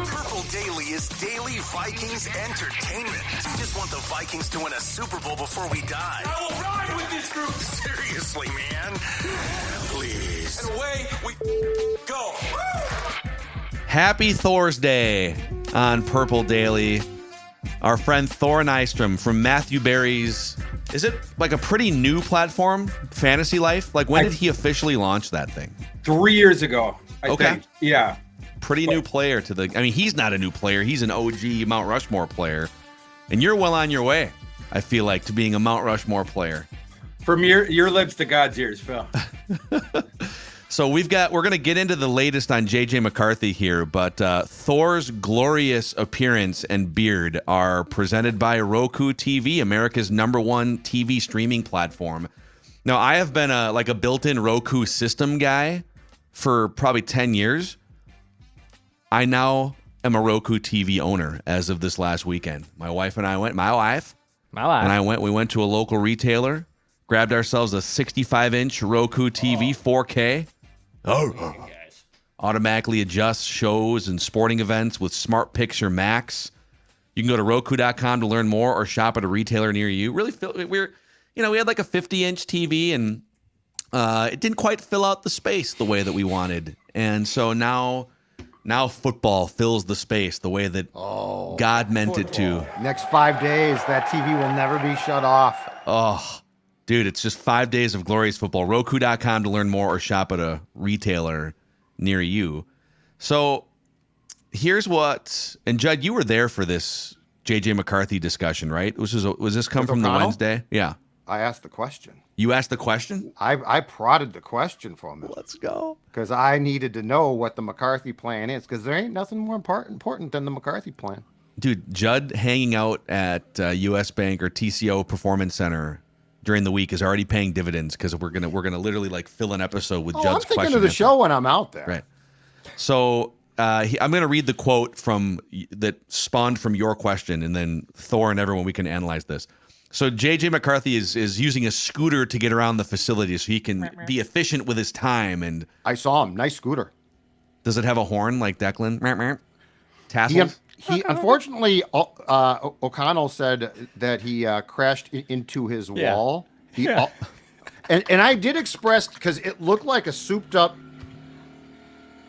Purple Daily is daily Vikings entertainment. We just want the Vikings to win a Super Bowl before we die. I will ride with this group. Seriously, man. Please. And away we go. Happy Thorsday on Purple Daily. Our friend Thor Nsytrom from Matthew Berry's, is it like a pretty new platform, Fantasy Life? Like when did he officially launch that thing? 3 years ago, I think. Yeah. Pretty new player to the, I mean, he's not a new player. He's an OG Mount Rushmore player. And you're well on your way, I feel like, to being a Mount Rushmore player. From your lips to God's ears, Phil. So we're going to get into the latest on JJ McCarthy here, but Thor's glorious appearance and beard are presented by Roku TV, America's #1 TV streaming platform. Now, I have been a built-in Roku system guy for probably 10 years. I now am a Roku TV owner as of this last weekend. My wife and I went, and we went to a local retailer, grabbed ourselves a 65-inch Roku TV 4K. Automatically adjusts shows and sporting events with Smart Picture Max. You can go to Roku.com to learn more or shop at a retailer near you. Really, we had like a 50-inch TV and it didn't quite fill out the space the way that we wanted. And so now football fills the space the way that God meant it to. Next 5 days, that TV will never be shut off. Oh, dude, it's just 5 days of glorious football. Roku.com to learn more or shop at a retailer near you. So here's what, and Judd, you were there for this JJ McCarthy discussion, right? Was this come With from O'Connell? the Wednesday? Yeah. I asked the question. You asked the question? I prodded the question from him. Let's go. Because I needed to know what the McCarthy plan is, because there ain't nothing more important than the McCarthy plan. Dude, Judd hanging out at US Bank or TCO Performance Center during the week is already paying dividends because we're gonna literally like fill an episode with Judd's I'm thinking question of the answer. show when I'm out there. Right. So I'm going to read the quote that spawned from your question, and then Thor and everyone, we can analyze this. So JJ McCarthy is using a scooter to get around the facility so he can be efficient with his time. And I saw him. Nice scooter. does it have a horn like Declan? Tassels? He unfortunately, O'Connell said that he crashed into his wall. And I did express, because it looked like a souped up.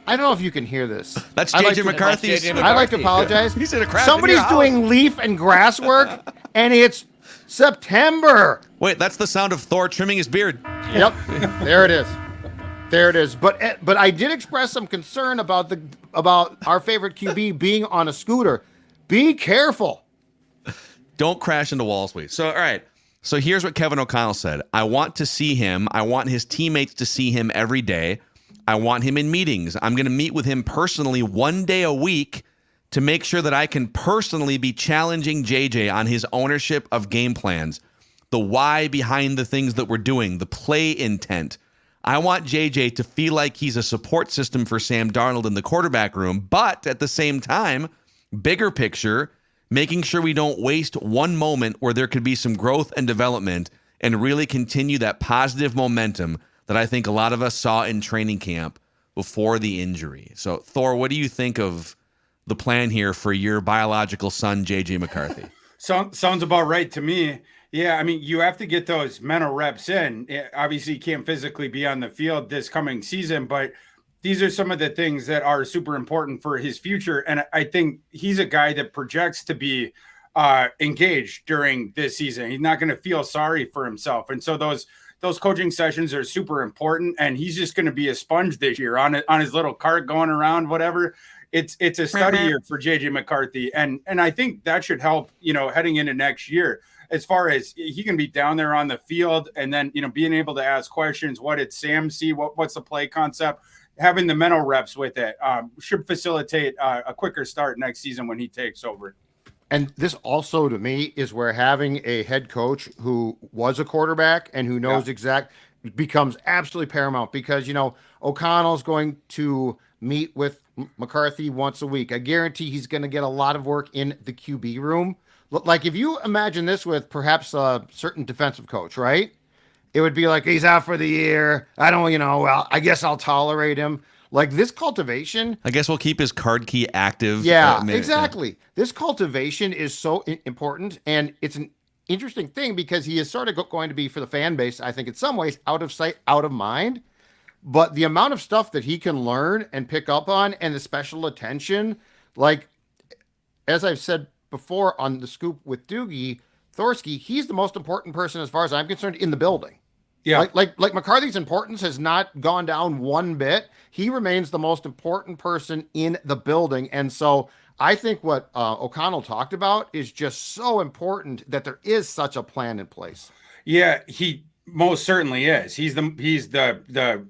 I don't know if you can hear this. That's JJ McCarthy. I like to apologize. He's in a crash. Somebody's doing leaf and grass work, and it's September. Wait, that's the sound of Thor trimming his beard. Yep, there it is. There it is. But I did express some concern about our favorite QB being on a scooter. Be careful. Don't crash into walls, please. So, all right. So here's what Kevin O'Connell said. I want to see him. I want his teammates to see him every day. I want him in meetings. I'm going to meet with him personally 1 day a week to make sure that I can personally be challenging JJ on his ownership of game plans, the why behind the things that we're doing, the play intent. I want JJ to feel like he's a support system for Sam Darnold in the quarterback room, but at the same time, bigger picture, making sure we don't waste one moment where there could be some growth and development and really continue that positive momentum that I think a lot of us saw in training camp before the injury. So, Thor, what do you think of the plan here for your biological son, JJ McCarthy? Sounds about right to me. Yeah, I mean, you have to get those mental reps in. Obviously, you can't physically be on the field this coming season, but these are some of the things that are super important for his future. And I think he's a guy that projects to be engaged during this season. He's not going to feel sorry for himself. And so those coaching sessions are super important. And he's just going to be a sponge this year on his little cart going around, whatever. It's a study year for JJ McCarthy. And I think that should help, heading into next year. As far as he can be down there on the field and then, being able to ask questions, what did Sam see? What's the play concept? Having the mental reps with it should facilitate a quicker start next season when he takes over. And this also, to me, is where having a head coach who was a quarterback and who knows becomes absolutely paramount, because, O'Connell's going to meet with McCarthy once a week. I guarantee he's going to get a lot of work in the QB room. Like, if you imagine this with perhaps a certain defensive coach, right? It would be like, he's out for the year. I don't, well, I guess I'll tolerate him. Like this cultivation. I guess we'll keep his card key active. Yeah, exactly. This cultivation is so important, and it's an interesting thing because he is sort of going to be for the fan base, I think, in some ways, out of sight, out of mind. But the amount of stuff that he can learn and pick up on, and the special attention, like as I've said before on the scoop with Doogie, Thorsday, he's the most important person as far as I'm concerned in the building. Yeah. Like McCarthy's importance has not gone down one bit. He remains the most important person in the building. And so I think what O'Connell talked about is just so important that there is such a plan in place. Yeah, he most certainly is. He's the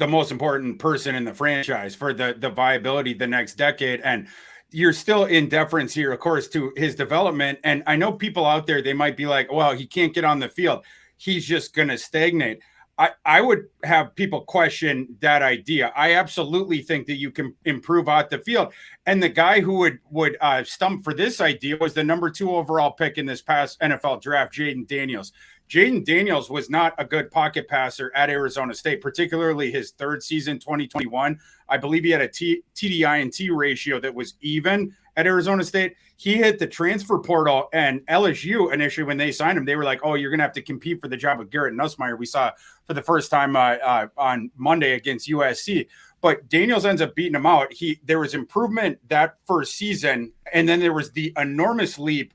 most important person in the franchise for the viability the next decade. And you're still in deference here, of course, to his development. And I know people out there, they might be like, well, he can't get on the field. He's just going to stagnate. I would have people question that idea. I absolutely think that you can improve out the field. And the guy who would stump for this idea was the number 2 overall pick in this past NFL draft, Jaden Daniels. Jaden Daniels was not a good pocket passer at Arizona State, particularly his third season, 2021. I believe he had a TDI&T ratio that was even at Arizona State. He hit the transfer portal, and LSU initially, when they signed him, they were like, oh, you're going to have to compete for the job with Garrett Nussmeier. We saw for the first time on Monday against USC. But Daniels ends up beating him out. There was improvement that first season, and then there was the enormous leap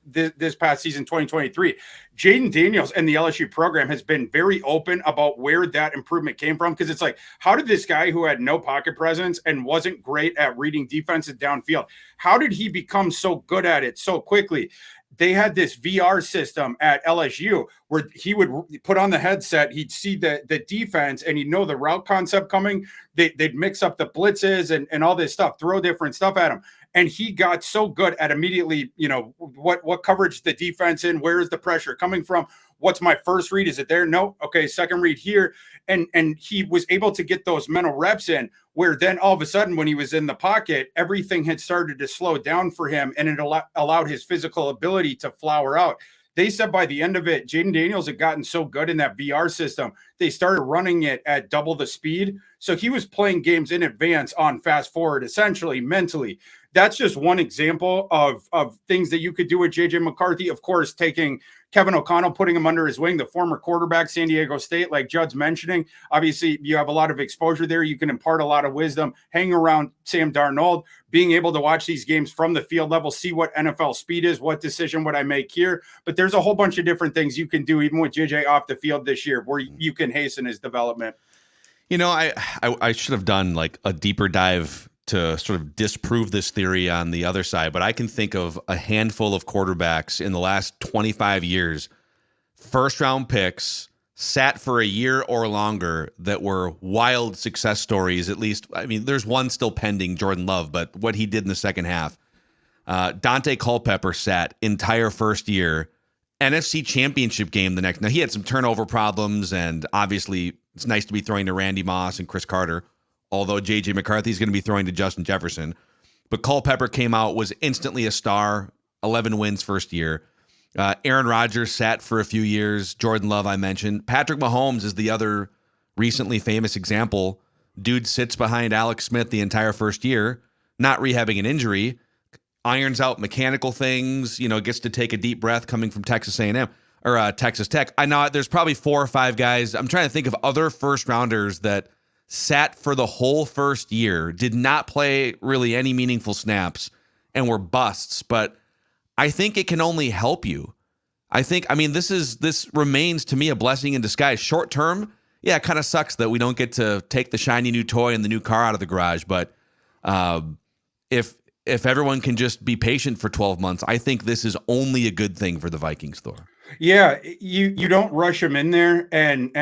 this past season, 2023. Jaden Daniels and the LSU program has been very open about where that improvement came from, because it's like, how did this guy who had no pocket presence and wasn't great at reading defenses downfield, how did he become so good at it so quickly? They had this VR system at LSU where he would put on the headset, he'd see the defense, and he'd know the route concept coming. They'd mix up the blitzes and all this stuff, throw different stuff at him. And he got so good at immediately, what coverage the defense in, where is the pressure coming from? What's my first read? Is it there? No. Okay, second read here. And he was able to get those mental reps in, where then all of a sudden when he was in the pocket, everything had started to slow down for him, and it allowed his physical ability to flower out. They said by the end of it, Jaden Daniels had gotten so good in that VR system, they started running it at double the speed. So he was playing games in advance on fast forward, essentially mentally. That's just one example of things that you could do with JJ McCarthy. Of course, taking Kevin O'Connell, putting him under his wing, the former quarterback, San Diego State, like Judd's mentioning. Obviously, you have a lot of exposure there. You can impart a lot of wisdom, hang around Sam Darnold, being able to watch these games from the field level, see what NFL speed is, what decision would I make here. But there's a whole bunch of different things you can do, even with JJ off the field this year, where you can hasten his development. I should have done like a deeper dive to sort of disprove this theory on the other side, but I can think of a handful of quarterbacks in the last 25 years, first round picks, sat for a year or longer, that were wild success stories. At least, I mean, there's one still pending, Jordan Love, but what he did in the second half. Dante Culpepper sat entire first year, NFC Championship game the next. Now, he had some turnover problems, and obviously it's nice to be throwing to Randy Moss and Chris Carter, although JJ McCarthy is going to be throwing to Justin Jefferson. But Culpepper came out, was instantly a star, 11 wins first year. Aaron Rodgers sat for a few years. Jordan Love, I mentioned. Patrick Mahomes is the other recently famous example. Dude sits behind Alex Smith the entire first year, not rehabbing an injury, irons out mechanical things, gets to take a deep breath coming from Texas A&M or Texas Tech. I know there's probably 4 or 5 guys. I'm trying to think of other first rounders that sat for the whole first year, did not play really any meaningful snaps, and were busts. But I think it can only help you. This remains to me a blessing in disguise. Short term, yeah, it kind of sucks that we don't get to take the shiny new toy and the new car out of the garage. But if everyone can just be patient for 12 months, I think this is only a good thing for the Vikings, Thor. Yeah, you don't rush him in there, and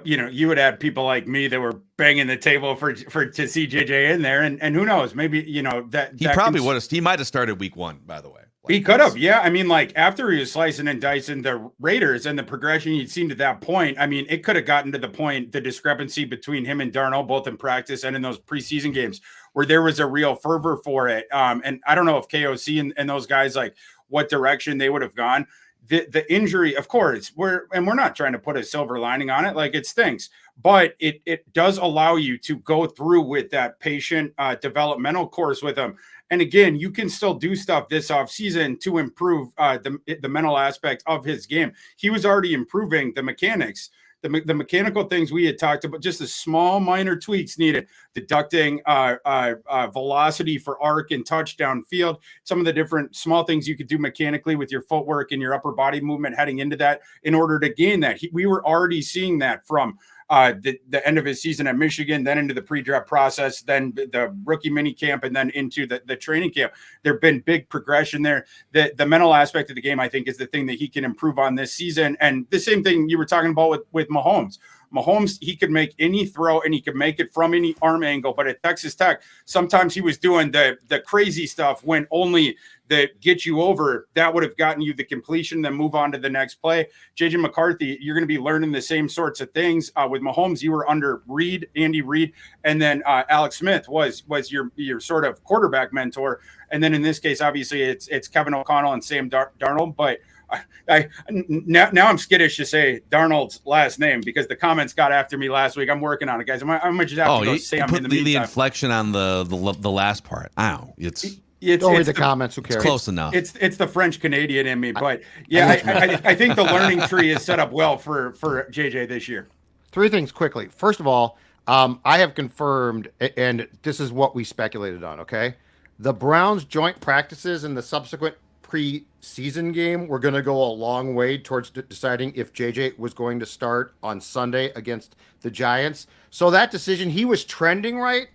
you would have people like me that were banging the table to see JJ in there, and who knows, maybe that he probably would have. He might have started week 1, by the way. He could have, yeah. I mean, like after he was slicing and dicing the Raiders and the progression you'd seen to that point, I mean, it could have gotten to the point, the discrepancy between him and Darnold, both in practice and in those preseason games, where there was a real fervor for it. And I don't know if KOC and those guys, like what direction they would have gone. The injury, of course, we're not trying to put a silver lining on it. Like, it stinks, but it does allow you to go through with that patient developmental course with him. And again, you can still do stuff this offseason to improve the mental aspect of his game. He was already improving the mechanics. The mechanical things we had talked about, just the small minor tweaks needed, deducting velocity for arc and touchdown field, some of the different small things you could do mechanically with your footwork and your upper body movement heading into that in order to gain that. We were already seeing that from the end of his season at Michigan, then into the pre-draft process, then the rookie mini camp, and then into the training camp. There've been big progression there. The mental aspect of the game, I think, is the thing that he can improve on this season. And the same thing you were talking about with Mahomes. Mahomes, he could make any throw and he could make it from any arm angle. But at Texas Tech, sometimes he was doing the crazy stuff when only the get you over, that would have gotten you the completion, then move on to the next play. JJ McCarthy, you're going to be learning the same sorts of things. With Mahomes, you were under Andy Reid, and then Alex Smith was your sort of quarterback mentor. And then in this case, obviously, it's Kevin O'Connell and Sam Darnold. But now I'm skittish to say Darnold's last name because the comments got after me last week. I'm working on it, guys. I'm gonna just have to go Sam put in the meantime. The inflection on the last part. Ow, Don't read the comments. Who cares? It's close enough. It's the French Canadian in me, but yeah, I think the learning tree is set up well for JJ this year. 3 things quickly. First of all, I have confirmed, and this is what we speculated on. Okay, the Browns' joint practices and the subsequent preseason game were going to go a long way towards deciding if JJ was going to start on Sunday against the Giants. So that decision, he was trending right,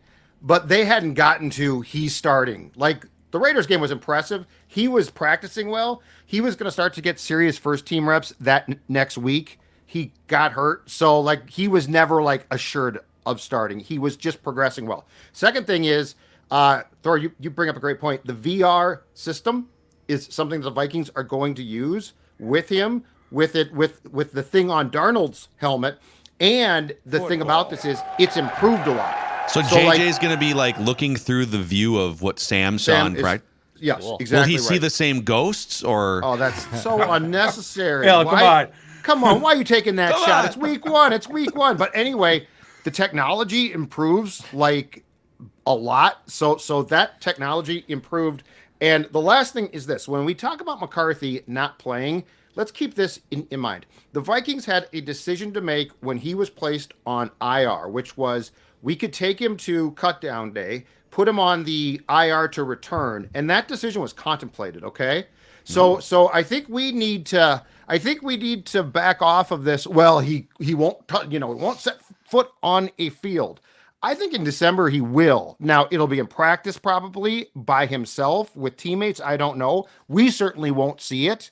but they hadn't gotten to he's starting. Like, the Raiders game was impressive. He was practicing well. He was going to start to get serious first team reps that next week. He got hurt. So, like, he was never, like, assured of starting. He was just progressing well. Second thing is, Thor, you bring up a great point. The VR system is something the Vikings are going to use with him, with the thing on Darnold's helmet. And the thing about this is it's improved a lot. So JJ's going to be like looking through the view of what Sam saw in practice? Yes, cool. Exactly. Will he see the same ghosts or? Oh, that's so unnecessary. Hell, come on. Why are you taking that shot? It's week one. But anyway, the technology improves like a lot. So that technology improved. And the last thing is this. When we talk about McCarthy not playing, let's keep this in mind. The Vikings had a decision to make when he was placed on IR, which was we could take him to cutdown day, put him on the IR to return, and that decision was contemplated, okay? So I think we need to back off of this. Well, he won't won't set foot on a field. I think in December he will. Now, it'll be in practice probably by himself with teammates. I don't know. We certainly won't see it.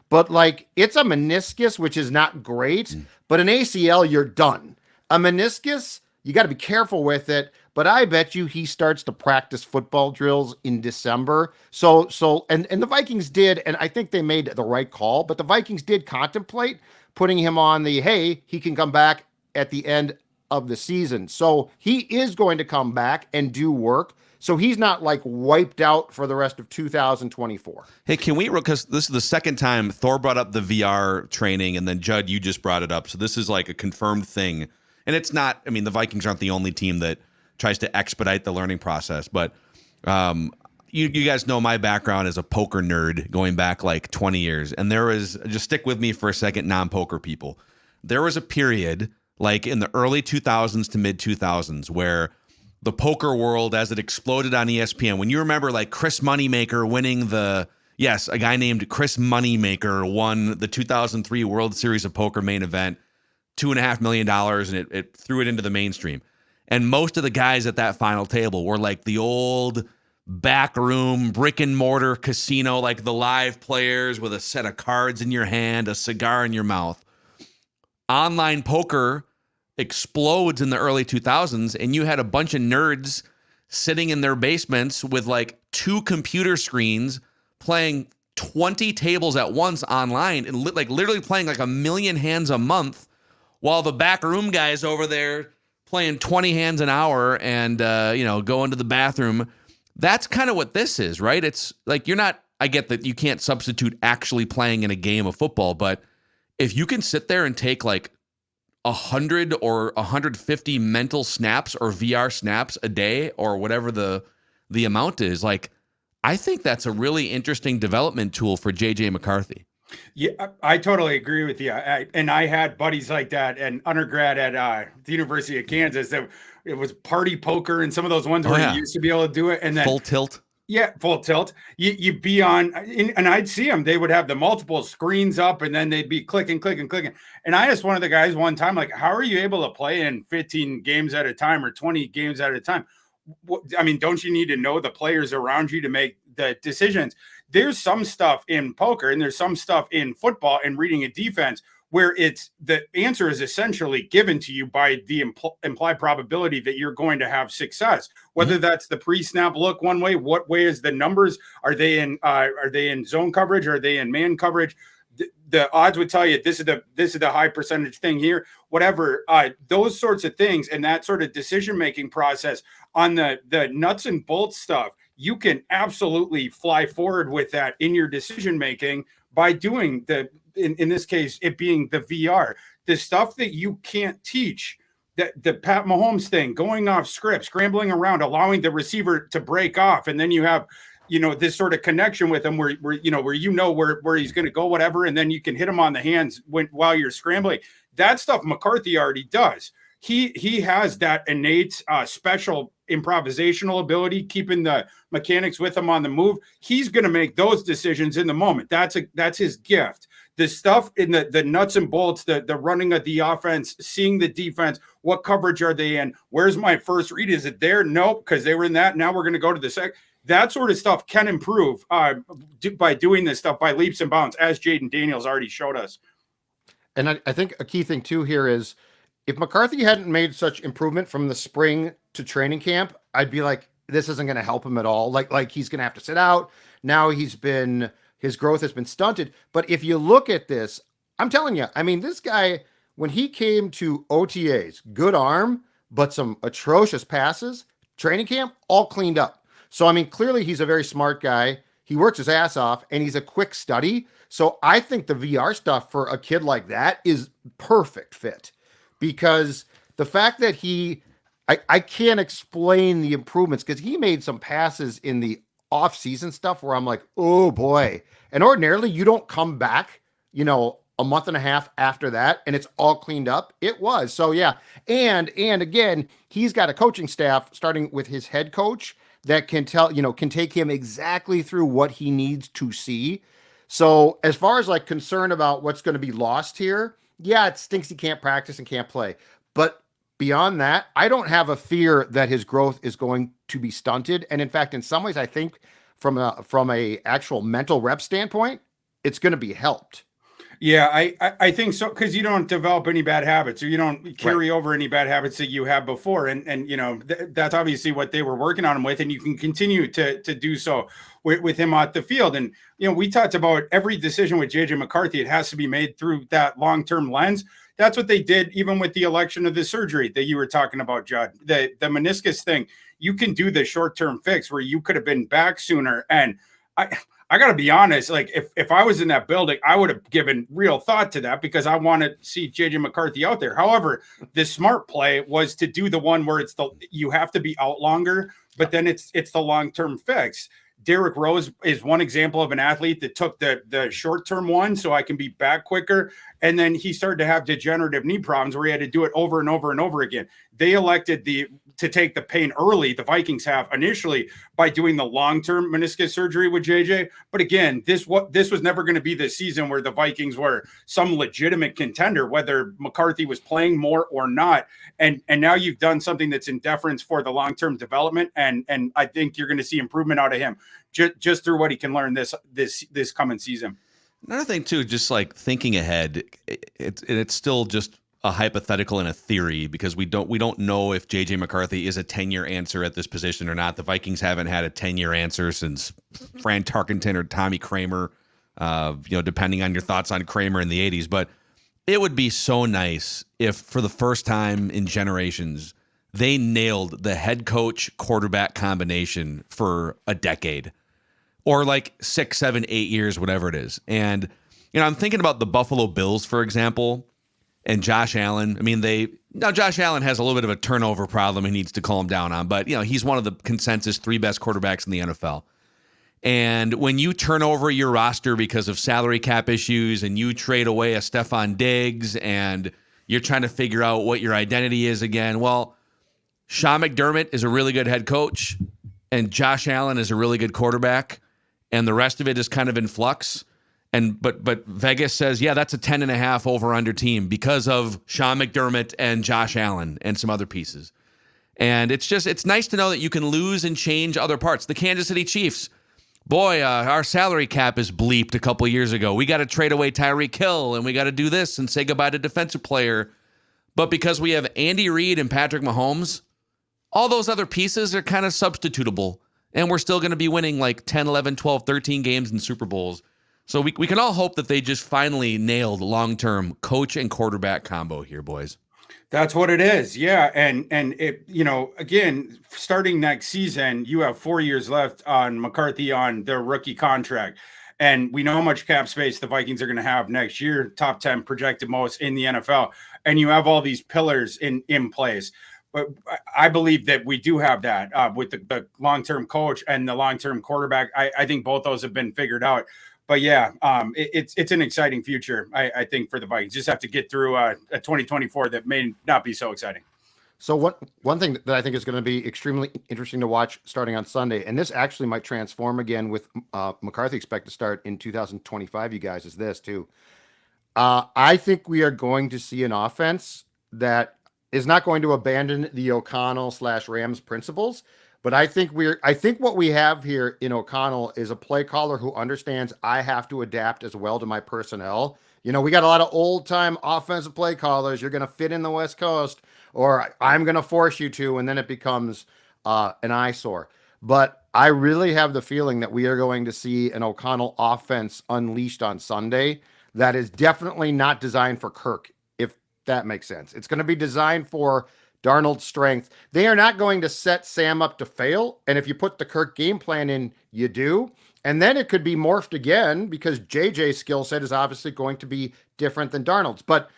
But, like, it's a meniscus, which is not great. But an ACL, you're done. A meniscus, you got to be careful with it. But I bet you he starts to practice football drills in December. So the Vikings did, and I think they made the right call. But the Vikings did contemplate putting him on the, hey, he can come back at the end of the season. So he is going to come back and do work. So he's not like wiped out for the rest of 2024. Hey, can we, because this is the second time Thor brought up the VR training, and then Judd, you just brought it up. So this is like a confirmed thing. And it's not, I mean, the Vikings aren't the only team that tries to expedite the learning process. But you guys know my background as a poker nerd going back like 20 years. And there was, just stick with me for a second, non-poker people. There was a period like in the early 2000s to mid 2000s where the poker world, as it exploded on ESPN, when you remember like Chris Moneymaker winning a guy named Chris Moneymaker won the 2003 World Series of Poker main event, $2.5 million, and it threw it into the mainstream. And most of the guys at that final table were like the old backroom brick and mortar casino, like the live players with a set of cards in your hand, a cigar in your mouth. Online poker explodes in the early 2000s, and you had a bunch of nerds sitting in their basements with like 2 computer screens playing 20 tables at once online and like literally playing like 1 million hands a month while the backroom guys over there playing 20 hands an hour and going to the bathroom. That's kind of what this is, right? It's like I get that you can't substitute actually playing in a game of football, but if you can sit there and take like 100 or 150 mental snaps or VR snaps a day or whatever the amount is. Like, I think that's a really interesting development tool for JJ McCarthy. Yeah, I totally agree with you. And I had buddies like that and undergrad at the University of Kansas that it was party poker and some of those ones where you used to be able to do it. And then full tilt. Yeah, full tilt. You'd be on, and I'd see them. They would have the multiple screens up, and then they'd be clicking. And I asked one of the guys one time, like, how are you able to play in 15 games at a time or 20 games at a time? I mean, don't you need to know the players around you to make the decisions? There's some stuff in poker, and there's some stuff in football and reading a defense where it's the answer is essentially given to you by the implied probability that you're going to have success. Whether that's the pre-snap look one way, what way is the numbers? Are they in zone coverage? Are they in man coverage? The odds would tell you this is the high percentage thing here. Whatever those sorts of things and that sort of decision making process on the nuts and bolts stuff, you can absolutely fly forward with that in your decision making by doing in this case, it being the VR, the stuff that you can't teach, the Pat Mahomes thing, going off script, scrambling around, allowing the receiver to break off. And then you have, this sort of connection with him where he's going to go, whatever. And then you can hit him on the hands while you're scrambling. That stuff McCarthy already does. He has that innate special improvisational ability, keeping the mechanics with him on the move. He's going to make those decisions in the moment. That's his gift. The stuff in the nuts and bolts, the running of the offense, seeing the defense, what coverage are they in? Where's my first read? Is it there? Nope, because they were in that. Now we're going to go to the second. That sort of stuff can improve by doing this stuff by leaps and bounds, as Jaden Daniels already showed us. And I think a key thing too here is if McCarthy hadn't made such improvement from the spring to training camp, I'd be like, this isn't going to help him at all. Like he's going to have to sit out. Now his growth has been stunted. But if you look at this, I'm telling you, I mean, this guy, when he came to OTAs, good arm, but some atrocious passes, training camp, all cleaned up. So, I mean, clearly he's a very smart guy. He works his ass off and he's a quick study. So I think the VR stuff for a kid like that is perfect fit, because the fact that I can't explain the improvements, because he made some passes in the off-season stuff where I'm like, oh boy. And ordinarily you don't come back, a month and a half after that and it's all cleaned up. It was. So yeah. And again, he's got a coaching staff starting with his head coach that can can take him exactly through what he needs to see. So as far as like concern about what's going to be lost here, yeah, it stinks he can't practice and can't play. But beyond that, I don't have a fear that his growth is going to be stunted. And in fact, in some ways, I think from a actual mental rep standpoint, it's going to be helped. Yeah, I think so, because you don't develop any bad habits, or you don't carry over any bad habits that you had before. And that's obviously what they were working on him with, and you can continue to do so with him at the field. And, we talked about every decision with JJ McCarthy, it has to be made through that long-term lens. That's what they did even with the election of the surgery that you were talking about, Judd. The meniscus thing, you can do the short-term fix where you could have been back sooner. And I got to be honest, like if I was in that building, I would have given real thought to that, because I want to see JJ McCarthy out there. However, the smart play was to do the one where you have to be out longer, but then it's the long-term fix. Derrick Rose is one example of an athlete that took the short-term one, so I can be back quicker. And then he started to have degenerative knee problems where he had to do it over and over and over again. They elected to take the pain early, the Vikings have initially, by doing the long-term meniscus surgery with JJ. But again, this was never going to be the season where the Vikings were some legitimate contender, whether McCarthy was playing more or not. And now you've done something that's in deference for the long-term development. And I think you're going to see improvement out of him just through what he can learn this coming season. Another thing too, just like thinking ahead, it's still just a hypothetical and a theory, because we don't know if JJ McCarthy is a 10-year answer at this position or not. The Vikings haven't had a 10-year answer since Fran Tarkenton or Tommy Kramer, depending on your thoughts on Kramer in the 80s. But it would be so nice if for the first time in generations, they nailed the head coach quarterback combination for a decade, or like 6, 7, 8 years, whatever it is. And, I'm thinking about the Buffalo Bills, for example. and Josh Allen. I mean, Josh Allen has a little bit of a turnover problem he needs to calm down on, but he's one of the consensus 3 best quarterbacks in the NFL. And when you turn over your roster because of salary cap issues and you trade away a Stephon Diggs and you're trying to figure out what your identity is again, well, Sean McDermott is a really good head coach and Josh Allen is a really good quarterback, and the rest of it is kind of in flux. But Vegas says, yeah, that's a 10.5 over-under team because of Sean McDermott and Josh Allen and some other pieces. And it's nice to know that you can lose and change other parts. The Kansas City Chiefs, boy, our salary cap is bleeped a couple years ago. We got to trade away Tyreek Hill, and we got to do this and say goodbye to defensive player. But because we have Andy Reid and Patrick Mahomes, all those other pieces are kind of substitutable. And we're still going to be winning like 10, 11, 12, 13 games in Super Bowls. So we can all hope that they just finally nailed long-term coach and quarterback combo here, boys. That's what it is. Yeah. And it, again, starting next season, you have 4 years left on McCarthy on their rookie contract. And we know how much cap space the Vikings are going to have next year, top 10 projected most in the NFL. And you have all these pillars in place. But I believe that we do have that with the long-term coach and the long-term quarterback. I think both those have been figured out. But yeah, it's an exciting future, I think, for the Vikings. Just have to get through a 2024 that may not be so exciting. So one thing that I think is going to be extremely interesting to watch starting on Sunday, and this actually might transform again with McCarthy expect to start in 2025, you guys, is this too. I think we are going to see an offense that is not going to abandon the O'Connell/Rams principles. But I think what we have here in O'Connell is a play caller who understands I have to adapt as well to my personnel. We got a lot of old time offensive play callers. You're going to fit in the West Coast, or I'm going to force you to, and then it becomes an eyesore. But I really have the feeling that we are going to see an O'Connell offense unleashed on Sunday that is definitely not designed for Kirk, if that makes sense. It's going to be designed for Darnold's strength. They are not going to set Sam up to fail. And if you put the Kirk game plan in, you do. And then it could be morphed again because JJ's skill set is obviously going to be different than Darnold's. But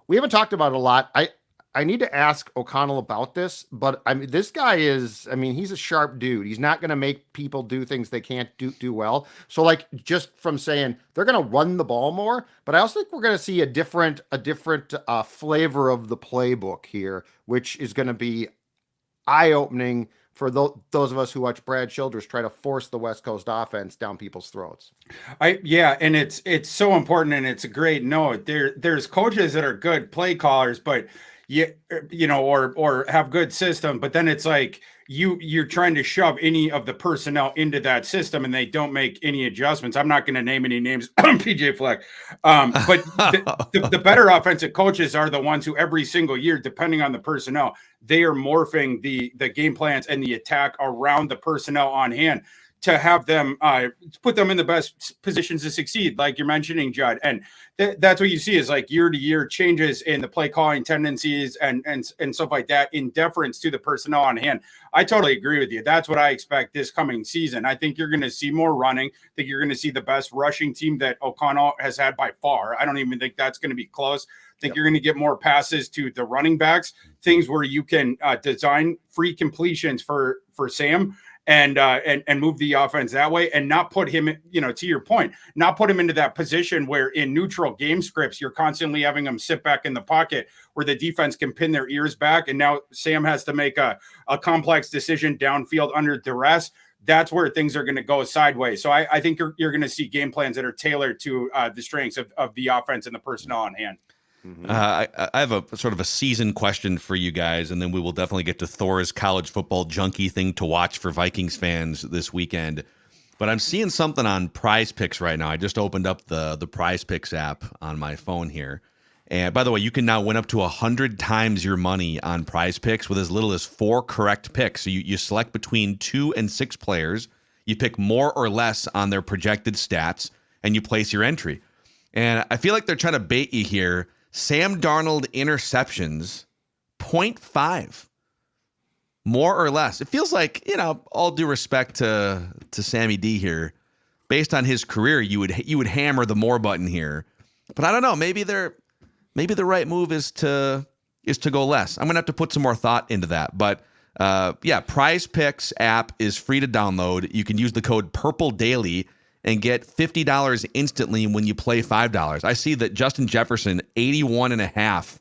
we haven't talked about it a lot. I need to ask O'Connell about this, but this guy he's a sharp dude. He's not going to make people do things they can't do well. So just from saying they're going to run the ball more, but I also think we're going to see a different flavor of the playbook here, which is going to be eye-opening for those of us who watch Brad Childress try to force the West Coast offense down people's throats. And it's so important, and it's a great note. There's coaches that are good play callers, but or have good system, but then it's like you're trying to shove any of the personnel into that system and they don't make any adjustments. I'm not going to name any names, PJ Fleck. But the better offensive coaches are the ones who every single year, depending on the personnel, they are morphing the game plans and the attack around the personnel on hand to have them put them in the best positions to succeed, like you're mentioning, Judd. And that's what you see is like year to year changes in the play calling tendencies and stuff like that in deference to the personnel on hand. I totally agree with you. That's what I expect this coming season. I think you're going to see more running. I think you're going to see the best rushing team that O'Connell has had by far. I don't even think that's going to be close. I think you're going to get more passes to the running backs, things where you can design free completions for Sam and move the offense that way and not put him, to your point, not put him into that position where in neutral game scripts, you're constantly having him sit back in the pocket where the defense can pin their ears back. And now Sam has to make a complex decision downfield under duress. That's where things are going to go sideways. So I think you're going to see game plans that are tailored to the strengths of the offense and the personnel on hand. I have a sort of a season question for you guys, and then we will definitely get to Thor's college football junkie thing to watch for Vikings fans this weekend. But I'm seeing something on Prize Picks right now. I just opened up the Prize Picks app on my phone here. And by the way, you can now win up to 100 times your money on Prize Picks with as little as 4 correct picks. So you select between 2 and 6 players. You pick more or less on their projected stats, and you place your entry. And I feel like they're trying to bait you here. Sam Darnold interceptions, 0.5. More or less. It feels like, all due respect to Sammy D here, based on his career, you would hammer the more button here. But I don't know, maybe they're maybe the right move is to go less. I'm going to have to put some more thought into that. But yeah, Prize Picks app is free to download. You can use the code PURPLEDAILY and get $50 instantly when you play $5. I see that Justin Jefferson, 81.5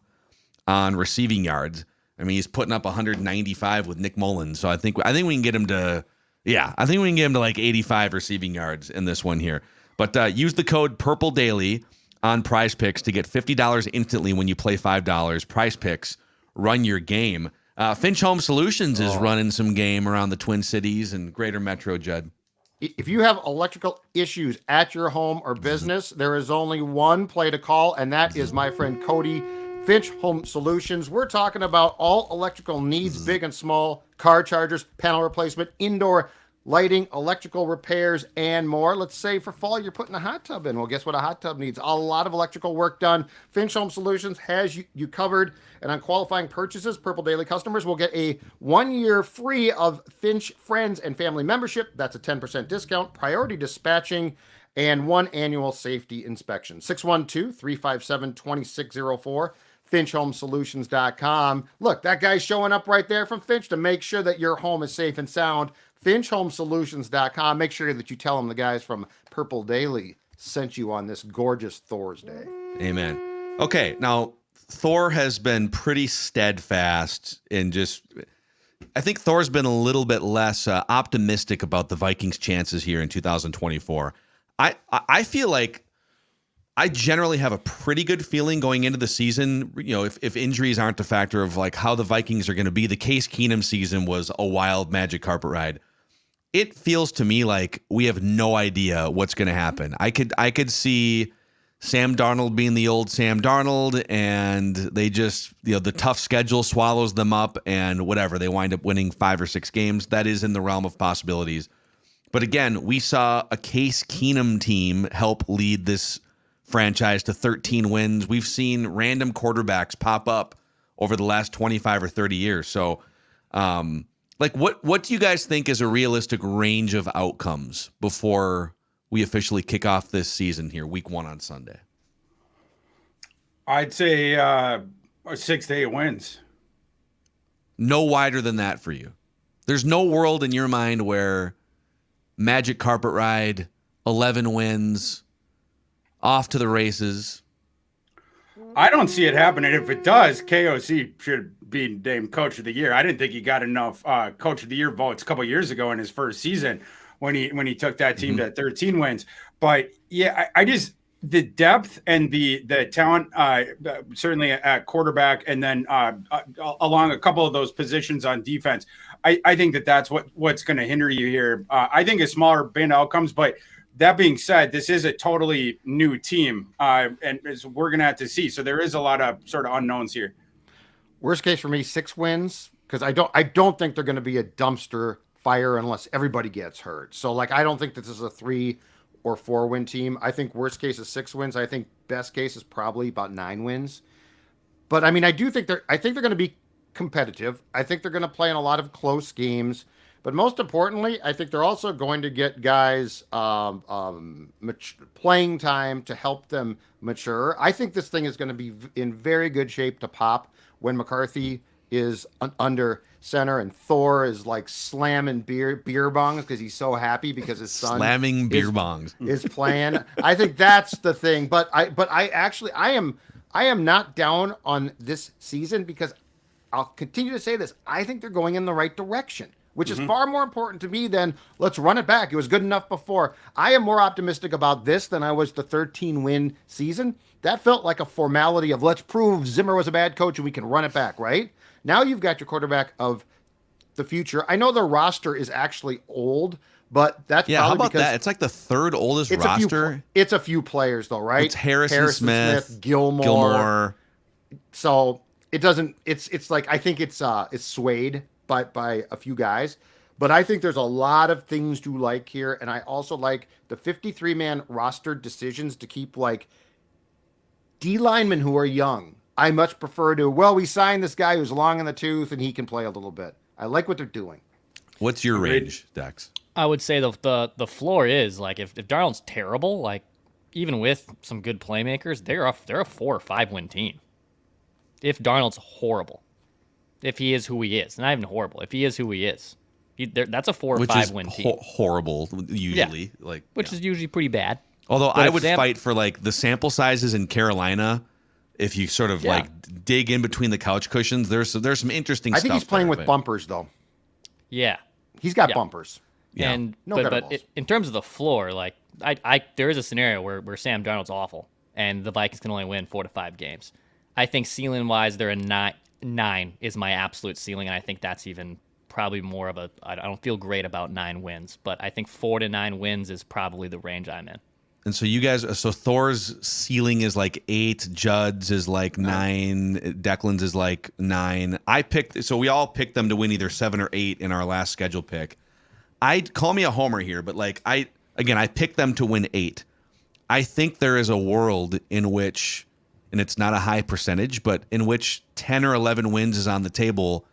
on receiving yards. I mean, he's putting up 195 with Nick Mullins. So I think we can get him to, like 85 receiving yards in this one here. But use the code PURPLEDAILY on Prize Picks to get $50 instantly when you play $5. Prize Picks, run your game. Finch Home Solutions is running some game around the Twin Cities and Greater Metro, Judd. If you have electrical issues at your home or business, there is only one play to call, and that is my friend Cody, Finch Home Solutions. We're talking about all electrical needs, big and small, car chargers, panel replacement, indoor lighting, electrical repairs, and more. Let's say for fall, you're putting a hot tub in. Well, guess what a hot tub needs? A lot of electrical work done. Finch Home Solutions has you covered. And on qualifying purchases, Purple Daily customers will get a 1 year free of Finch Friends and Family membership. That's a 10% discount, priority dispatching, and 1 annual safety inspection. 612-357-2604. FinchHomeSolutions.com. Look, that guy's showing up right there from Finch to make sure that your home is safe and sound. FinchHomeSolutions.com. Make sure that you tell them the guys from Purple Daily sent you on this gorgeous Thorsday. Amen. Okay, now Thor has been pretty steadfast in I think Thor's been a little bit less optimistic about the Vikings' chances here in 2024. I feel like I generally have a pretty good feeling going into the season, if injuries aren't a factor of like how the Vikings are going to be. The Case Keenum season was a wild magic carpet ride. It feels to me like we have no idea what's going to happen. I could see Sam Darnold being the old Sam Darnold, and they just, the tough schedule swallows them up, and whatever, they wind up winning 5 or 6 games. That is in the realm of possibilities. But again, we saw a Case Keenum team help lead this franchise to 13 wins. We've seen random quarterbacks pop up over the last 25 or 30 years. So, what do you guys think is a realistic range of outcomes before we officially kick off this season here, week 1 on Sunday? I'd say 6 to 8 wins. No wider than that for you. There's no world in your mind where magic carpet ride, 11 wins, off to the races. I don't see it happening. If it does, KOC should be named Coach of the Year. I didn't think he got enough Coach of the Year votes a couple years ago in his first season when he took that team to 13 wins. But yeah, I just, the depth and the talent, certainly at quarterback, and then along a couple of those positions on defense, I think that's what's going to hinder you here. I think a smaller band of outcomes, but that being said, this is a totally new team, and we're going to have to see. So there is a lot of sort of unknowns here. Worst case for me, 6 wins, because I don't think they're going to be a dumpster fire unless everybody gets hurt. So I don't think this is a 3 or 4 win team. I think worst case is 6 wins. I think best case is probably about 9 wins. But I mean, I think they're going to be competitive. I think they're going to play in a lot of close games. But most importantly, I think they're also going to get guys playing time to help them mature. I think this thing is going to be in very good shape to pop when McCarthy is under center and Thor is slamming beer bongs because he's so happy because his son slamming beer bongs is playing. I think that's the thing. But I am not down on this season because I'll continue to say this. I think they're going in the right direction, which is far more important to me than let's run it back. It was good enough before. I am more optimistic about this than I was the 13-win season. That felt like a formality of let's prove Zimmer was a bad coach and we can run it back, right? Now you've got your quarterback of the future. I know their roster is actually old, but that's how about that? It's like the 3rd oldest roster. It's a few players though, right? It's Harrison Smith, Gilmore. So it doesn't. It's like I think it's swayed by a few guys, but I think there's a lot of things to like here, and I also like the 53-man roster decisions to keep D linemen who are young. I much prefer to, we signed this guy who's long in the tooth and he can play a little bit. I like what they're doing. What's your range, Dex? I would say the floor is if Darnold's terrible, even with some good playmakers, they're a 4 or 5 win team. if Darnold's horrible, if he is who he is, not even horrible, if he is who he is, that's a 4 or 5 win team. Horrible usually, Which is usually pretty bad. Although But I if would fight for like the sample sizes in Carolina. If you sort of like dig in between the couch cushions, there's some interesting stuff. I think he's playing there, with bumpers though. Yeah. He's got bumpers. Yeah. And but in terms of the floor, like I there is a scenario where Sam Darnold's awful and the Vikings can only win 4 to 5 games. I think ceiling wise, they're a 9 is my absolute ceiling, and I think that's even probably more of a. I don't feel great about 9 wins, but I think 4 to 9 wins is probably the range I'm in. And so you guys, so Thor's ceiling is like 8, Judd's is like 9, Declan's is like 9. So we all picked them to win either 7 or 8 in our last schedule pick. I'd call me a homer here, but like I picked them to win 8. I think there is a world in which, and it's not a high percentage, but in which 10 or 11 wins is on the table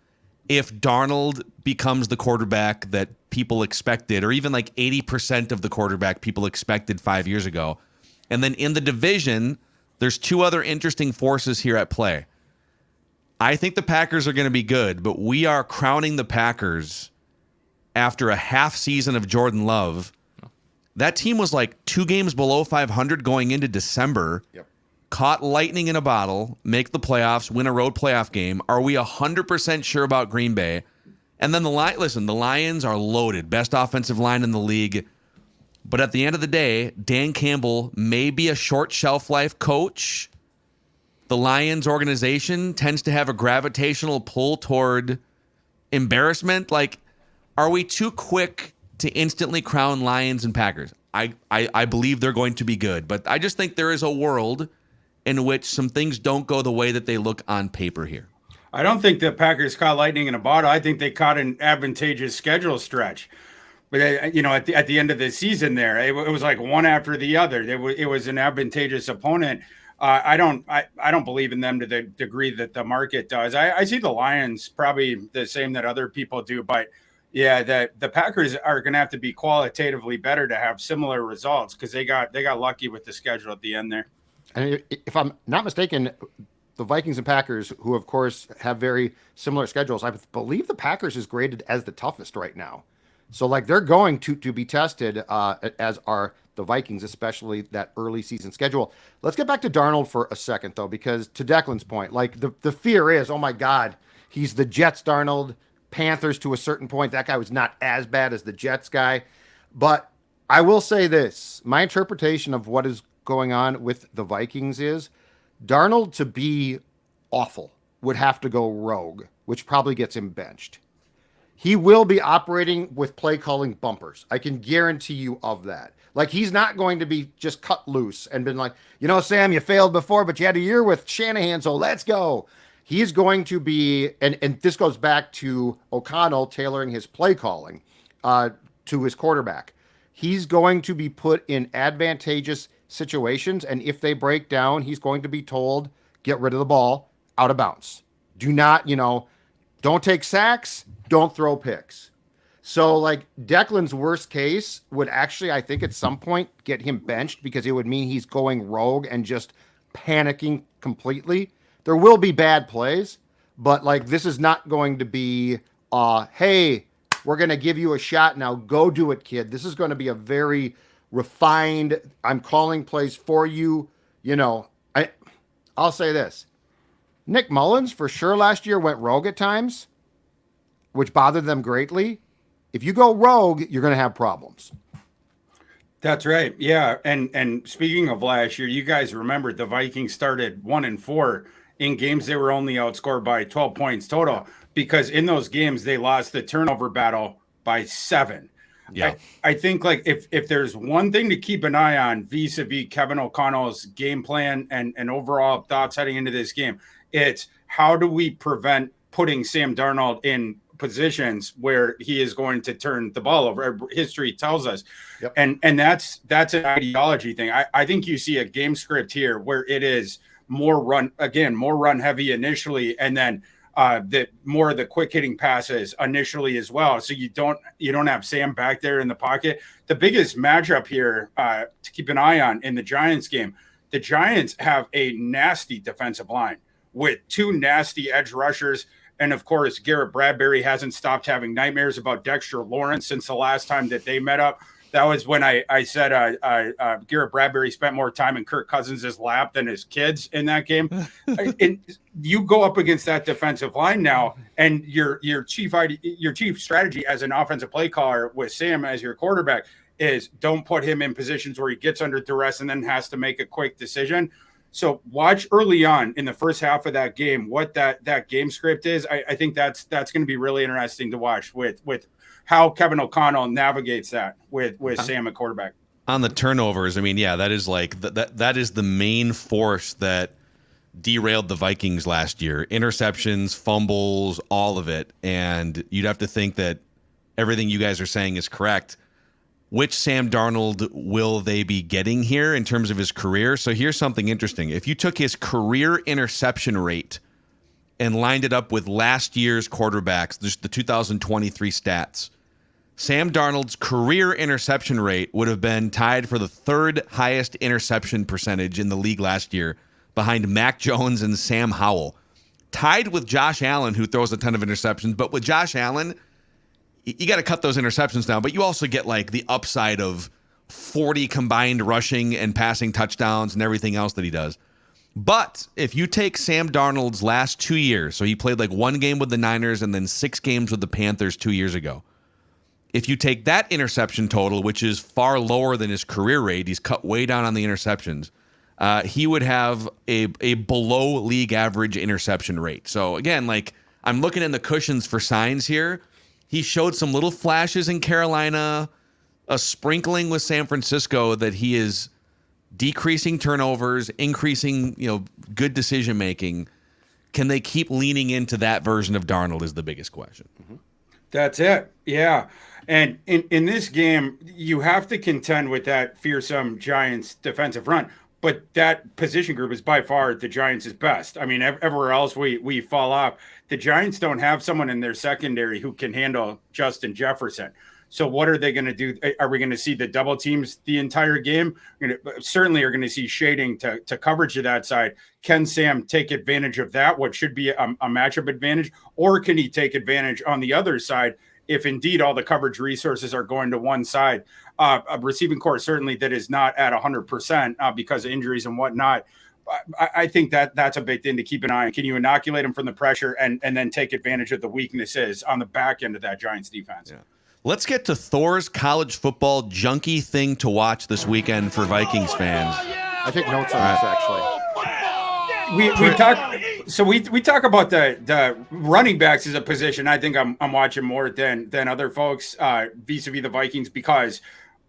if Darnold becomes the quarterback that people expected, or even like 80% of the quarterback people expected 5 years ago. And then in the division, there's 2 other interesting forces here at play. I think the Packers are going to be good, but we are crowning the Packers after a half season of Jordan Love. That team was like 2 games below 500 going into December. Yep. Caught lightning in a bottle, make the playoffs, win a road playoff game. Are we 100% sure about Green Bay? And then the Lions are loaded. Best offensive line in the league. But at the end of the day, Dan Campbell may be a short shelf life coach. The Lions organization tends to have a gravitational pull toward embarrassment. Like, are we too quick to instantly crown Lions and Packers? I believe they're going to be good. But I just think there is a world in which some things don't go the way that they look on paper here. I don't think the Packers caught lightning in a bottle. I think they caught an advantageous schedule stretch. But, at the end of the season there, it was like one after the other. It was an advantageous opponent. I don't believe in them to the degree that the market does. I see the Lions probably the same that other people do. But, yeah, the Packers are going to have to be qualitatively better to have similar results because they got lucky with the schedule at the end there. And if I'm not mistaken, the Vikings and Packers, who of course have very similar schedules, I believe the Packers is graded as the toughest right now. So like they're going to be tested as are the Vikings, especially that early season schedule. Let's get back to Darnold for a second though, because to Declan's point, like the fear is, oh my God, he's the Jets Darnold, Panthers to a certain point. That guy was not as bad as the Jets guy. But I will say this, my interpretation of what is going on with the Vikings is Darnold to be awful would have to go rogue, which probably gets him benched. He will be operating with play calling bumpers. I can guarantee you of that. Like he's not going to be just cut loose and been like, Sam, you failed before, but you had a year with Shanahan, so let's go. He's going to be, and this goes back to O'Connell tailoring his play calling to his quarterback. He's going to be put in advantageous situations, and if they break down, he's going to be told, get rid of the ball, out of bounds. Do not, don't take sacks, don't throw picks. So, like, Declan's worst case would actually, I think, at some point get him benched because it would mean he's going rogue and just panicking completely. There will be bad plays, but, like, this is not going to be, hey, we're going to give you a shot now, go do it, kid. This is going to be a very refined, I'm calling plays for you. I'll say this. Nick Mullins for sure last year went rogue at times, which bothered them greatly. If you go rogue, you're going to have problems. That's right. Yeah. And speaking of last year, you guys remember the Vikings started 1-4 in games they were only outscored by 12 points total because in those games they lost the turnover battle by 7. Yeah, I think like if there's one thing to keep an eye on vis-a-vis Kevin O'Connell's game plan and overall thoughts heading into this game, it's how do we prevent putting Sam Darnold in positions where he is going to turn the ball over. History tells us. Yep. And that's an ideology thing. I think you see a game script here where it is more run heavy initially, and then the more of the quick hitting passes initially as well. So you don't have Sam back there in the pocket. The biggest matchup here to keep an eye on in the Giants game, the Giants have a nasty defensive line with two nasty edge rushers. And of course, Garrett Bradbury hasn't stopped having nightmares about Dexter Lawrence since the last time that they met up. That was when I said Garrett Bradbury spent more time in Kirk Cousins' lap than his kids in that game. And you go up against that defensive line now, and your chief strategy as an offensive play caller with Sam as your quarterback is don't put him in positions where he gets under duress and then has to make a quick decision. So watch early on in the first half of that game what that game script is. I think that's going to be really interesting to watch with how Kevin O'Connell navigates that with Sam at quarterback. On the turnovers, I mean, yeah, that is like that is the main force that derailed the Vikings last year. Interceptions, fumbles, all of it. And you'd have to think that everything you guys are saying is correct. Which Sam Darnold will they be getting here in terms of his career? So here's something interesting. If you took his career interception rate and lined it up with last year's quarterbacks, just the 2023 stats, Sam Darnold's career interception rate would have been tied for the third highest interception percentage in the league last year, behind Mac Jones and Sam Howell. Tied with Josh Allen, who throws a ton of interceptions. But with Josh Allen, you got to cut those interceptions down, but you also get like the upside of 40 combined rushing and passing touchdowns and everything else that he does. But if you take Sam Darnold's last 2 years, so he played like one game with the Niners and then 6 games with the Panthers 2 years ago. If you take that interception total, which is far lower than his career rate, he's cut way down on the interceptions, he would have a below league average interception rate. So again, like I'm looking in the cushions for signs here. He showed some little flashes in Carolina, a sprinkling with San Francisco that he is decreasing turnovers, increasing, good decision making. Can they keep leaning into that version of Darnold is the biggest question. Mm-hmm. That's it. Yeah. And in this game, you have to contend with that fearsome Giants defensive front. But that position group is by far the Giants' best. I mean, everywhere else we fall off. The Giants don't have someone in their secondary who can handle Justin Jefferson. So what are they going to do? Are we going to see the double teams the entire game? Certainly are going to see shading to coverage of that side. Can Sam take advantage of that, what should be a matchup advantage? Or can he take advantage on the other side if indeed all the coverage resources are going to one side? A receiving core certainly that is not at 100% because of injuries and whatnot. I think that's a big thing to keep an eye on. Can you inoculate him from the pressure and then take advantage of the weaknesses on the back end of that Giants defense? Yeah. Let's get to Thor's college football junkie thing to watch this weekend for Vikings fans. I take notes on this actually. We talk about the running backs as a position. I think I'm watching more than other folks vis-a-vis the Vikings because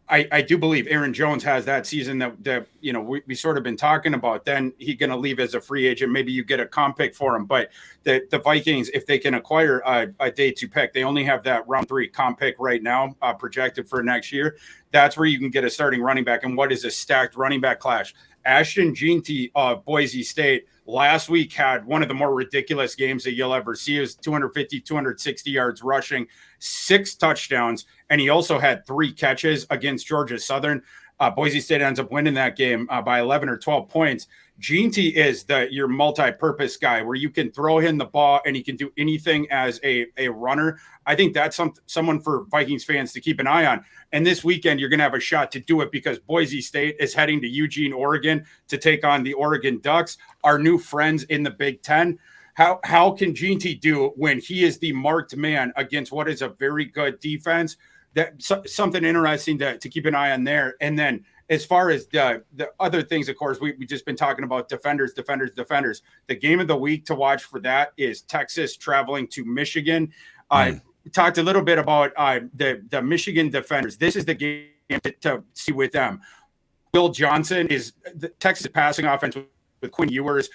I do believe Aaron Jones has that season that we sort of been talking about. Then he's going to leave as a free agent. Maybe you get a comp pick for him. But the Vikings, if they can acquire a day 2 pick, they only have that round 3 comp pick right now projected for next year. That's where you can get a starting running back. And what is a stacked running back clash? Ashton Jeanty of Boise State last week had one of the more ridiculous games that you'll ever see. It was 250, 260 yards rushing, 6 touchdowns, and he also had 3 catches against Georgia Southern. Boise State ends up winning that game by 11 or 12 points. Jeanty is your multi-purpose guy where you can throw him the ball and he can do anything as a runner. I think that's someone for Vikings fans to keep an eye on. And this weekend, you're going to have a shot to do it because Boise State is heading to Eugene, Oregon to take on the Oregon Ducks, our new friends in the Big Ten. How can Jeanty do when he is the marked man against what is a very good defense? That's something interesting to keep an eye on there. And then as far as the other things, of course, we just been talking about defenders. The game of the week to watch for that is Texas traveling to Michigan. We talked a little bit about the Michigan defenders. This is the game to see with them. Will Johnson is the Texas passing offense with Quinn Ewers.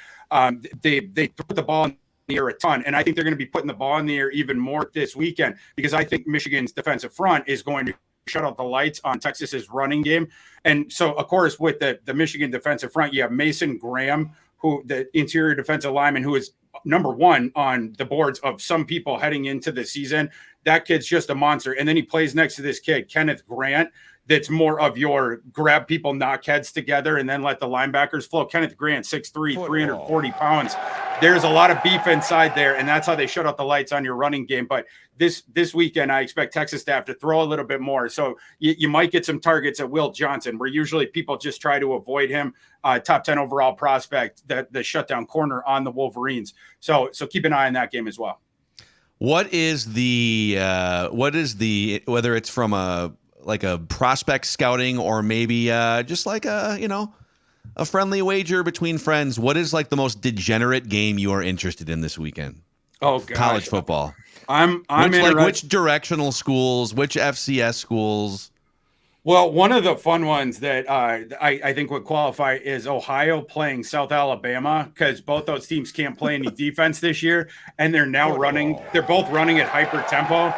They put the ball in the air a ton, and I think they're going to be putting the ball in the air even more this weekend because I think Michigan's defensive front is going to shut out the lights on Texas's running game. And so, of course, with the Michigan defensive front, you have Mason Graham, who the interior defensive lineman, who is number 1 on the boards of some people heading into the season. That kid's just a monster. And then he plays next to this kid, Kenneth Grant, that's more of your grab people, knock heads together, and then let the linebackers flow. Kenneth Grant, 6'3", 340 pounds. there's a lot of beef inside there, and that's how they shut out the lights on your running game. But this weekend, I expect Texas to have to throw a little bit more. So you might get some targets at Will Johnson, where usually people just try to avoid him. Top 10 overall prospect, the shutdown corner on the Wolverines. So keep an eye on that game as well. What is the whether it's from a prospect scouting or maybe just like a friendly wager between friends, what is like the most degenerate game you are interested in this weekend? Oh, gosh. College football. Which directional schools, which FCS schools? Well, one of the fun ones that I think would qualify is Ohio playing South Alabama, because both those teams can't play any defense this year, and they're now they're both running at hyper tempo.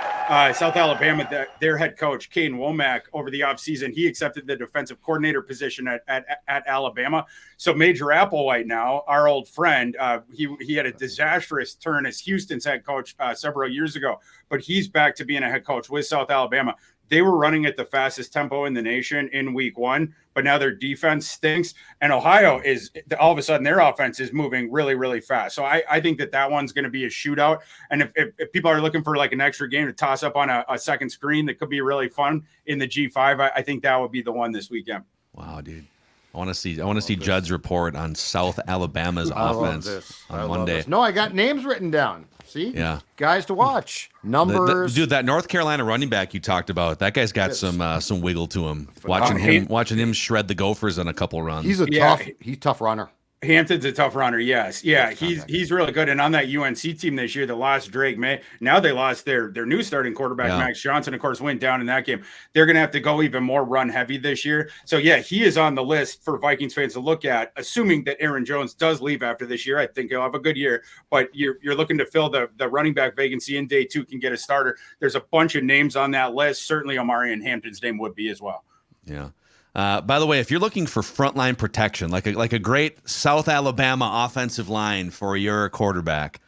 South Alabama, their head coach, Kane Womack, over the offseason, he accepted the defensive coordinator position at Alabama. So Major Applewhite now, our old friend, he had a disastrous turn as Houston's head coach several years ago, but he's back to being a head coach with South Alabama. They were running at the fastest tempo in the nation in week 1, but now their defense stinks. And Ohio is all of a sudden their offense is moving really, really fast. So I think that one's going to be a shootout. And if people are looking for like an extra game to toss up on a second screen that could be really fun in the G5, I think that would be the one this weekend. Wow, dude. I want to see Judd's report on South Alabama's offense on Monday. No, I got names written down. See? Yeah. Guys to watch. Numbers. Dude, that North Carolina running back you talked about, that guy's got some wiggle to him. Watching him shred the Gophers on a couple runs. He's tough runner. Hampton's a tough runner, yes. Yeah, he's really good. And on that UNC team this year, they lost Drake May. Now they lost their new starting quarterback, Max Johnson, of course, went down in that game. They're going to have to go even more run heavy this year. So, yeah, he is on the list for Vikings fans to look at, assuming that Aaron Jones does leave after this year. I think he'll have a good year. But you're looking to fill the running back vacancy in day 2, can get a starter. There's a bunch of names on that list. Certainly Omari and Hampton's name would be as well. Yeah. By the way, if you're looking for frontline protection, like a great South Alabama offensive line for your quarterback,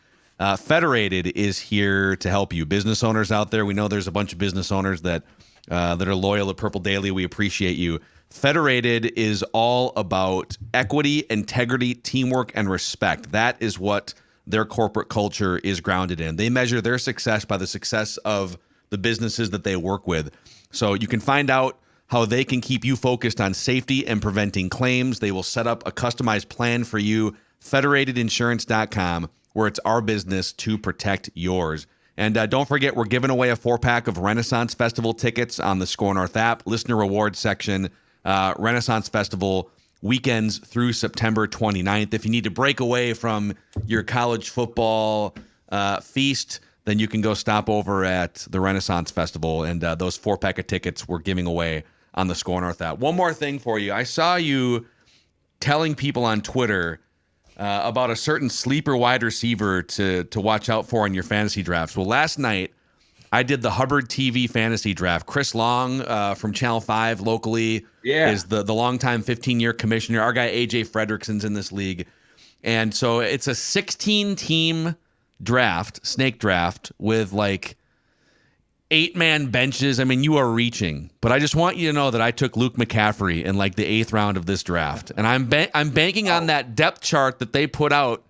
Federated is here to help you. Business owners out there, we know there's a bunch of business owners that are loyal to Purple Daily. We appreciate you. Federated is all about equity, integrity, teamwork, and respect. That is what their corporate culture is grounded in. They measure their success by the success of the businesses that they work with. So you can find out how they can keep you focused on safety and preventing claims. They will set up a customized plan for you. Federatedinsurance.com, where it's our business to protect yours. And don't forget, we're giving away a 4-pack of Renaissance Festival tickets on the Score North app. Listener rewards section, Renaissance Festival weekends through September 29th. If you need to break away from your college football feast, then you can go stop over at the Renaissance Festival. And those 4-pack of tickets we're giving away on the Score North app. One more thing for you. I saw you telling people on Twitter about a certain sleeper wide receiver to watch out for in your fantasy drafts. Well, last night I did the Hubbard TV fantasy draft. Chris Long from Channel 5 locally is the longtime 15-year commissioner. Our guy AJ Fredrickson's in this league. And so it's a 16-team draft, snake draft, with like 8-man benches. I mean, you are reaching, but I just want you to know that I took Luke McCaffrey in like the 8th round of this draft, and I'm banking on that depth chart that they put out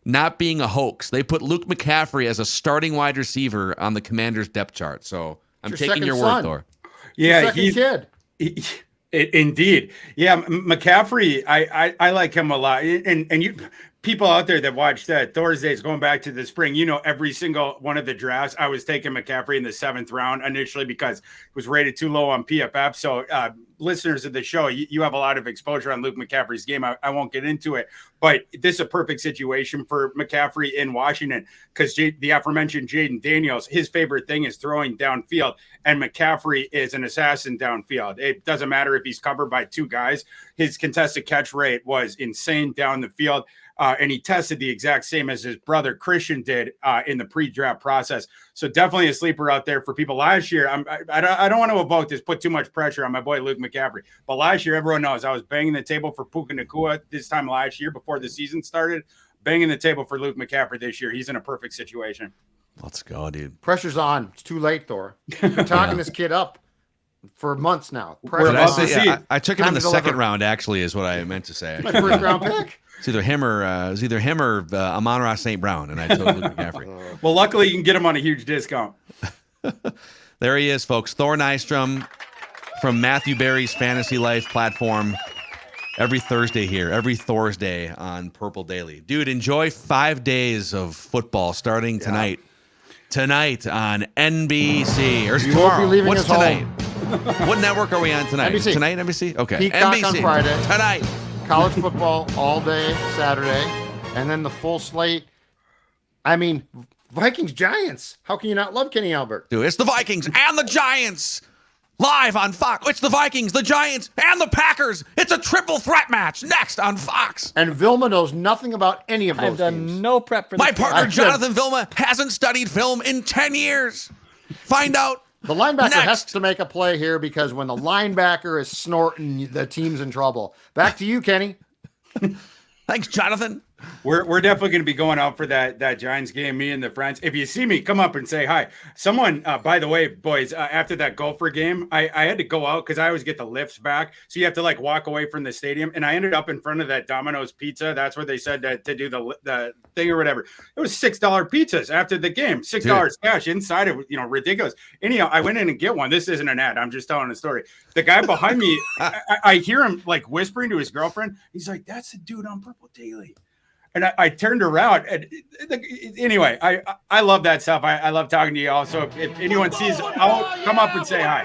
not being a hoax. They put Luke McCaffrey as a starting wide receiver on the Commanders depth chart. So I'm taking your word, Thor. Yeah, he's a kid. Indeed. Yeah, McCaffrey, I like him a lot. And you people out there that watch that Thorsdays going back to the spring, every single one of the drafts, I was taking McCaffrey in the 7th round initially because it was rated too low on PFF. So listeners of the show, you have a lot of exposure on Luke McCaffrey's game. I won't get into it, but this is a perfect situation for McCaffrey in Washington because the aforementioned Jaden Daniels, his favorite thing is throwing downfield, and McCaffrey is an assassin downfield. It doesn't matter if he's covered by 2 guys. His contested catch rate was insane down the field. And he tested the exact same as his brother Christian did in the pre-draft process. So definitely a sleeper out there for people. Last year, I don't want to evoke this, put too much pressure on my boy Luke McCaffrey. But last year, everyone knows I was banging the table for Puka Nacua this time last year before the season started. Banging the table for Luke McCaffrey this year. He's in a perfect situation. Let's go, dude. Pressure's on. It's too late, Thor. You've been talking this kid up for months now. I took him in the 2nd round, actually, is what I meant to say. My 1st round pick. It's either him or Amon-Ra St. Brown, and I chose Luke McCaffrey. Well, luckily you can get him on a huge discount. There he is, folks. Thor Nystrom from Matthew Berry's Fantasy Life platform. Every Thursday here, every Thorsday on Purple Daily. Dude, enjoy 5 days of football starting tonight. Tonight on NBC. Or tomorrow. What's tonight? What network are we on tonight? NBC. Tonight, NBC? Okay. Peacock NBC. on Friday. Tonight. College football all day Saturday. And then the full slate. I mean, Vikings Giants. How can you not love Kenny Albert? Dude, it's the Vikings and the Giants. Live on Fox. It's the Vikings, the Giants, and the Packers. It's a triple threat match next on Fox. And Vilma knows nothing about any of those I've done teams. no prep for this. My partner, Jonathan Vilma, hasn't studied film in 10 years. Find out. The linebacker next. has to make a play here because when the linebacker is snorting, the team's in trouble. Back to you, Kenny. Thanks, Jonathan. We're definitely going to be going out for that Giants game, me and the friends. If you see me, come up and say hi. Someone, by the way, boys, after that Gopher game, I had to go out because I always get the lifts back. So you have to like walk away from the stadium. And I ended up in front of that Domino's Pizza. That's where they said to do the thing or whatever. It was $6 pizzas after the game, $6 cash inside of, ridiculous. Anyhow, I went in and get one. This isn't an ad. I'm just telling a story. The guy behind me, I hear him like whispering to his girlfriend. He's like, that's the dude on Purple Daily. And I turned around. And anyway, I love that stuff. I love talking to you all. So if anyone sees, I'll come up and say hi.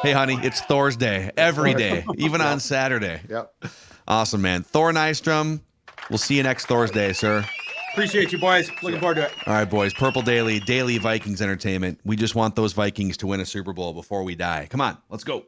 Hey, honey, it's Thorsday every day, even on Saturday. Yep. Awesome, man. Thor Nystrom, we'll see you next Thursday, sir. Appreciate you, boys. Looking forward to it. All right, boys. Purple Daily, daily Vikings entertainment. We just want those Vikings to win a Super Bowl before we die. Come on, let's go.